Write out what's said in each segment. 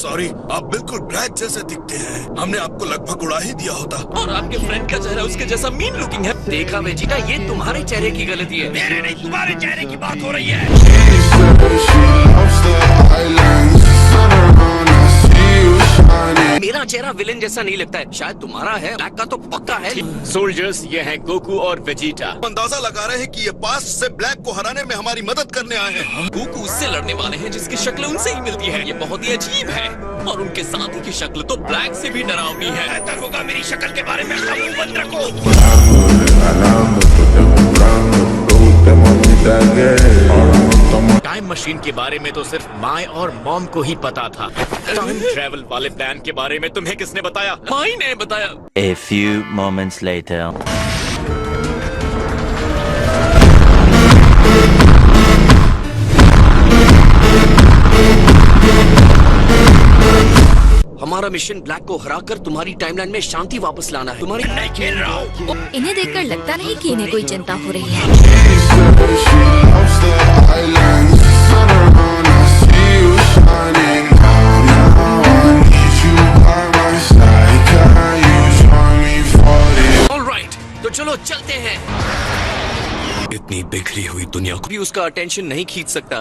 Sorry, आप बिल्कुल black जैसे दिखते हैं। हमने आपको लगभग उड़ा ही दिया होता। और आपके फ्रेंड का चेहरा उसके जैसा मीन लुकिंग है। देखा वेजिटा, ये तुम्हारे चेहरे की गलती है, मेरे नहीं, तुम्हारे चेहरे की बात हो रही है। मेरा चेहरा विलेन जैसा नहीं लगता है, शायद तुम्हारा है। ब्लैक का तो पक्का है। सोल्जर्स, ये हैं गोकू और वेजिटा। अंदाजा लगा रहे हैं कि ये पास्ट से ब्लैक को हराने में हमारी मदद करने आए हैं। गोकू उससे लड़ने वाले हैं जिसकी शक्ल उनसे ही मिलती है। ये बहुत ही अजीब है। और उनके साथी की शक्ल तो ब्लैक से भी डरावनी है। बेहतर होगा मेरी शक्ल के बारे में अपना मुंह बंद रखो। टाइम मशीन के बारे में तो सिर्फ माई और मॉम को ही पता था। टाइम ट्रेवल वाले प्लान के बारे में तुम्हें किसने बताया? माई ने बताया। A few moments later. हमारा मिशन ब्लैक को हराकर तुम्हारी टाइमलाइन में शांति वापस लाना है। तुम्हारी नहीं खेल रहा हूँ। इन्हें देखकर लगता नहीं कि इन्हें कोई चिंता हो रही है। ऑलराइट, तो चलो चलते हैं। इतनी बिखरी हुई दुनिया को भी उसका अटेंशन नहीं खींच सकता।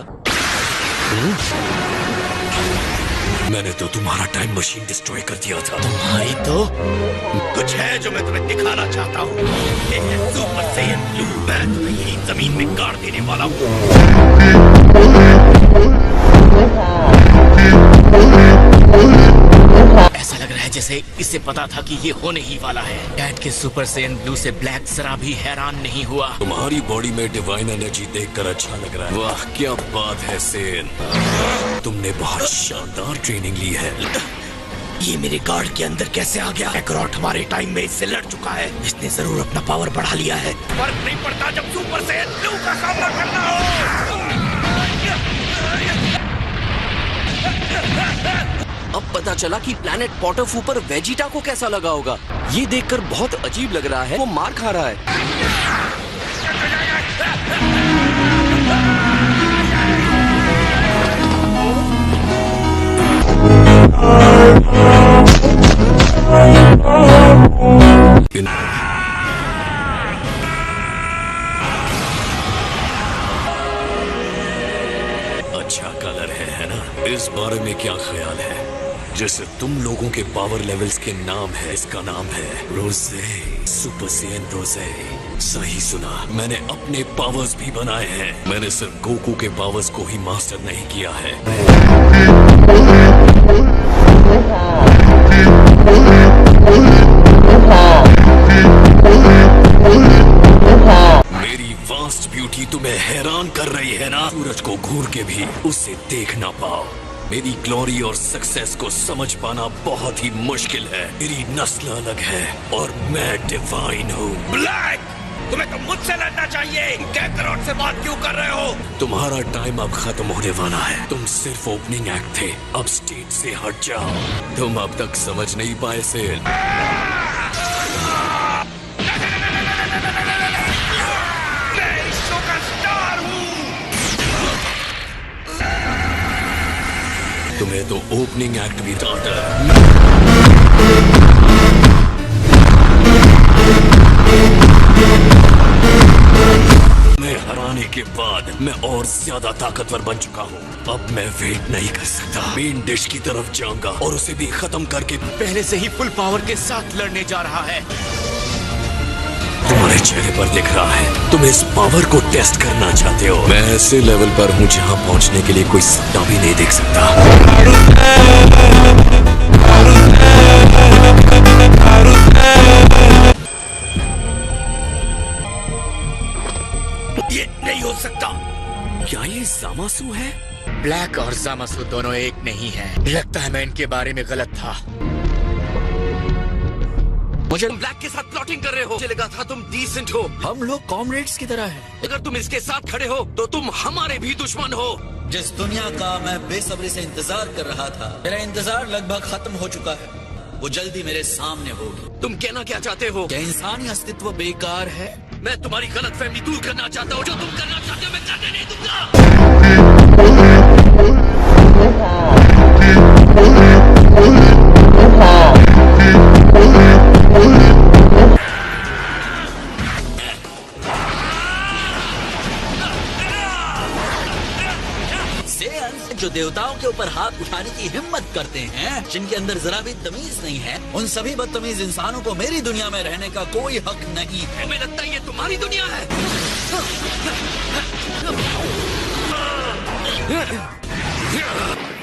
मैंने तो तुम्हारा टाइम मशीन डिस्ट्रॉय कर दिया था। तुम्हारी तो कुछ है जो मैं तुम्हें दिखाना चाहता हूँ। ये है सुपर सैयन ब्लू। मैं तुम्हें यही जमीन में गाड़ देने वाला हूँ। ऐसा लग रहा है जैसे इसे पता था कि ये होने ही वाला है। डैड के सुपर सैयन ब्लू से ब्लैक जरा भी हैरान नहीं हुआ। तुम्हारी बॉडी में डिवाइन एनर्जी देखकर अच्छा लग रहा है। वाह क्या बात है सेन, तुमने बहुत शानदार ट्रेनिंग ली है। ये मेरे गार्ड के अंदर कैसे आ गया? एक्रोट हमारे टाइम में इससे लड़ चुका है। इसने जरूर अपना पावर बढ़ा लिया है। फर्क नहीं पड़ता जब सुपर सैयन ब्लू का सामना करना हो। अब पता चला कि प्लैनेट पॉटोफू पर वेजिटा को कैसा लगा होगा। ये देखकर बहुत अजीब लग रहा है। वो मार खा रहा है। अच्छा कलर है ना? इस बारे में क्या ख्याल है? जैसे तुम लोगों के पावर लेवल्स के नाम है, इसका नाम है रोजे, सुपर सैयन रोजे। सही सुना, मैंने अपने पावर्स भी बनाए हैं। मैंने सिर्फ गोकू के पावर्स को ही मास्टर नहीं किया है। मेरी वास्ट ब्यूटी तुम्हें हैरान कर रही है ना? सूरज को घूर के भी उसे देख ना पाओ। मेरी ग्लोरी और सक्सेस को समझ पाना बहुत ही मुश्किल है। मेरी नस्ल अलग है और मैं डिवाइन हूँ। ब्लैक, तुम्हें तो मुझसे लड़ना चाहिए। कैकरोट से बात क्यों कर रहे हो? तुम्हारा टाइम अब खत्म होने वाला है। तुम सिर्फ ओपनिंग एक्ट थे, अब स्टेज से हट जाओ। तुम अब तक समझ नहीं पाए सेन। तुम्हें तो ओपनिंग एक्ट भी आता है। मैं हराने के बाद मैं और ज्यादा ताकतवर बन चुका हूँ। अब मैं वेट नहीं कर सकता। मेन डिश की तरफ जाऊंगा और उसे भी खत्म करके पहले से ही फुल पावर के साथ लड़ने जा रहा है। तुम्हारे चेहरे पर दिख रहा है तुम इस पावर को टेस्ट करना चाहते हो। मैं ऐसे लेवल पर हूँ जहाँ पहुँचने के लिए कोई सपना भी नहीं देख सकता। ये नहीं हो सकता। क्या ये जामासु है? ब्लैक और जामासु दोनों एक नहीं है। लगता है मैं इनके बारे में गलत था। मुझे ब्लैक के साथ प्लॉटिंग कर रहे हो। मुझे लगा था तुम डिसेंट हो। हम लोग कॉमरेड्स की तरह हैं। अगर तुम इसके साथ खड़े हो तो तुम हमारे भी दुश्मन हो। जिस दुनिया का मैं बेसब्री से इंतजार कर रहा था, मेरा इंतजार लगभग खत्म हो चुका है। वो जल्दी मेरे सामने होगी। तुम कहना क्या चाहते हो? क्या इंसानी अस्तित्व बेकार है? मैं तुम्हारी गलतफहमी दूर करना चाहता हूँ। जो तुम करना चाहते हो मैं करने नहीं दूंगा। जो देवताओं के ऊपर हाथ उठाने की हिम्मत करते हैं, जिनके अंदर जरा भी तमीज नहीं है, उन सभी बदतमीज इंसानों को मेरी दुनिया में रहने का कोई हक नहीं है। हमें लगता है ये तुम्हारी दुनिया है।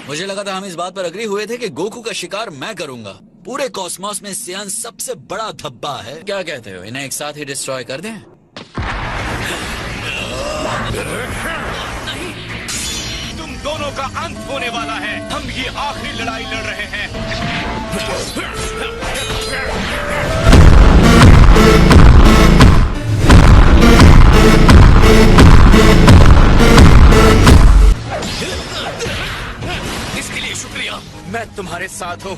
मुझे लगा था हम इस बात पर अग्री हुए थे कि गोकू का शिकार मैं करूंगा। पूरे कॉस्मोस में सियान सबसे बड़ा धब्बा है। क्या कहते हो, इन्हें एक साथ ही डिस्ट्रॉय कर दें? नहीं, तुम दोनों का अंत होने वाला है। हम ये आखिरी लड़ाई लड़ रहे हैं। इसके लिए शुक्रिया। मैं तुम्हारे साथ हूँ।